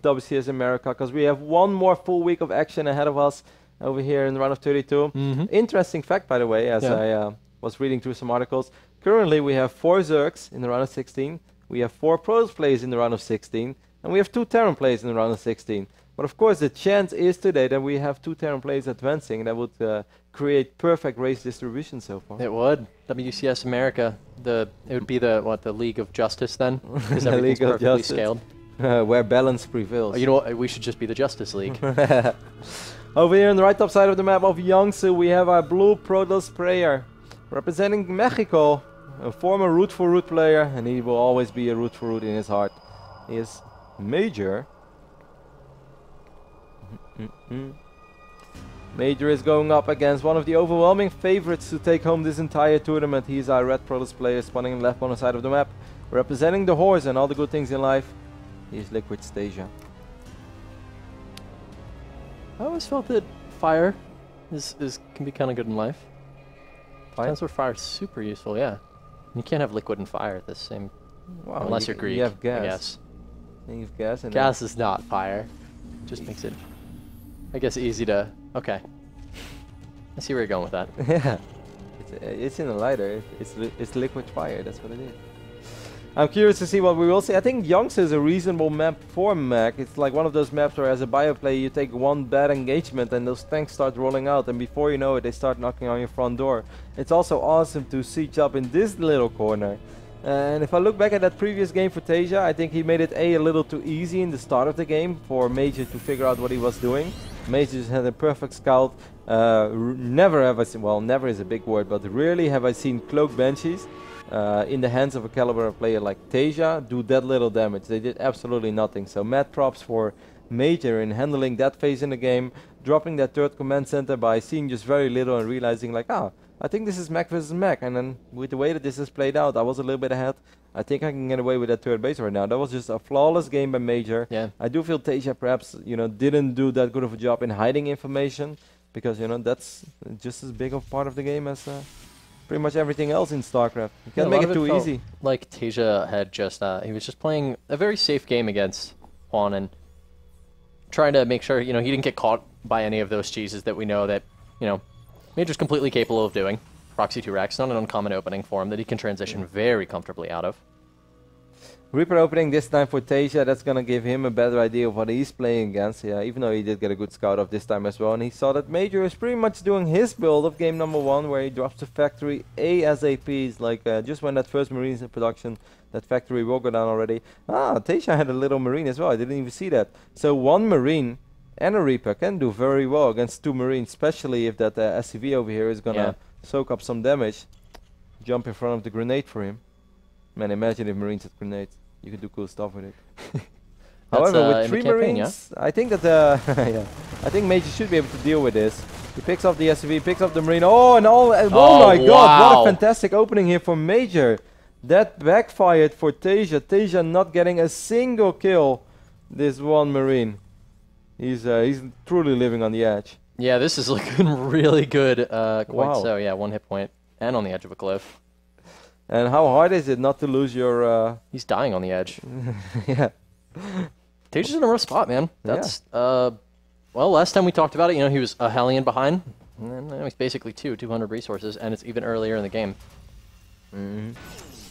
WCS America, because we have one more full week of action ahead of us over here in the round of 32. Interesting fact, by the way, as I was reading through some articles. Currently, we have 4 Zergs in the round of 16. We have 4 Protoss players in the round of 16. And we have 2 Terran players in the round of 16. But of course, the chance is today that we have 2 Terran players advancing. And that would create perfect race distribution so far. It would. WCS America. It would be the League of Justice then? Because everything's perfectly scaled. Where balance prevails. Oh, you know what? We should just be the Justice League. Over here on the right top side of the map of Yangtze, we have our blue Protoss player representing Mexico, a former Root for Root player, and he will always be a Root for Root in his heart. He is Major. Major is going up against one of the overwhelming favorites to take home this entire tournament. He's our red Protoss player, spawning left on the side of the map, representing the horse and all the good things in life. He's Liquid Taeja. I always felt that fire can be kind of good in life. That's where fire is super useful, yeah. You can't have liquid and fire at the same... Well, unless you're Greek, you have gas. I guess. You have gas. And gas is not fire. Just makes it, I guess, easy to... Okay. I see where you're going with that. Yeah. It's in a lighter. It's liquid fire. That's what it is. I'm curious to see what we will see. I think Yangtze is a reasonable map for mech. It's like one of those maps where as a bio player you take one bad engagement and those tanks start rolling out, and before you know it they start knocking on your front door. It's also awesome to siege up in this little corner. And if I look back at that previous game for Taeja, I think he made it a little too easy in the start of the game for Major to figure out what he was doing. Major just had a perfect scout. Never have I seen, well, never is a big word, but rarely have I seen cloak banshees in the hands of a caliber player like Taeja do that little damage. They did absolutely nothing. So mad props for Major in handling that phase in the game, dropping that third command center by seeing just very little and realizing like, I think this is mech versus mech. And then with the way that this has played out, I was a little bit ahead. I think I can get away with that third base right now. That was just a flawless game by Major. Yeah. I do feel Taeja perhaps, didn't do that good of a job in hiding information, because, that's just as big of part of the game as pretty much everything else in StarCraft. You can't make it too easy. Like Taeja had just, he was just playing a very safe game against Juan and trying to make sure, he didn't get caught by any of those cheeses that we know that, Major's completely capable of doing. Proxy 2 racks, not an uncommon opening for him that he can transition very comfortably out of. Reaper opening this time for Taeja, that's going to give him a better idea of what he's playing against. Yeah, even though he did get a good scout off this time as well. And he saw that Major is pretty much doing his build of game number 1, where he drops the factory ASAP. Like just when that first Marine's in production, that factory will go down already. Taeja had a little Marine as well. I didn't even see that. So 1 Marine and a Reaper can do very well against 2 Marines, especially if that SCV over here is going to soak up some damage. Jump in front of the grenade for him. Man, imagine if Marines had grenades. You could do cool stuff with it. However, with 3 Marines, I think that I think Major should be able to deal with this. He picks up the SCV, picks up the Marine. Oh, and all! Oh my God! What a fantastic opening here for Major. That backfired for Taeja. Taeja not getting a single kill. This 1 Marine. He's truly living on the edge. Yeah, this is looking really good. Quite so. Yeah, 1 hit point and on the edge of a cliff. And how hard is it not to lose your... He's dying on the edge. Yeah. Taeja's in a rough spot, man. That's, well, last time we talked about it, he was a Hellion behind. And now he's basically 200 resources, and it's even earlier in the game.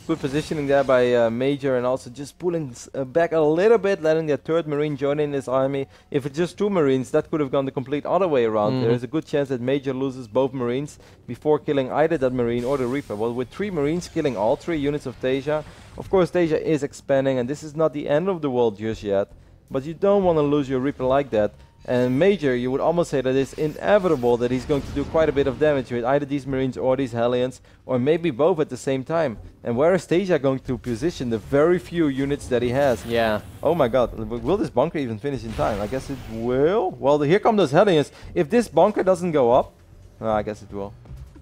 Good positioning there by Major, and also just pulling back a little bit, letting the 3rd Marine join in his army. If it's just 2 Marines, that could have gone the complete other way around. There is a good chance that Major loses both Marines before killing either that Marine or the Reaper. Well, with 3 Marines killing all 3 units of Taeja, of course Taeja is expanding, and this is not the end of the world just yet. But you don't want to lose your Reaper like that. And Major, you would almost say that it's inevitable that he's going to do quite a bit of damage with either these Marines or these Hellions, or maybe both at the same time. And where is Taeja going to position the very few units that he has? Yeah. Oh my God, will this bunker even finish in time? I guess it will. Well, here come those Hellions. If this bunker doesn't go up, I guess it will.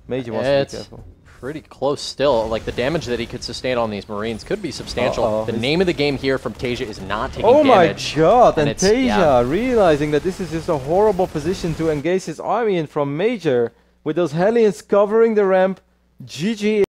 Major wants to be careful. Pretty close still. Like, the damage that he could sustain on these Marines could be substantial. The name of the game here from Taeja is not taking damage. Oh my God, and Taeja realizing that this is just a horrible position to engage his army in from Major, with those Hellions covering the ramp. GG.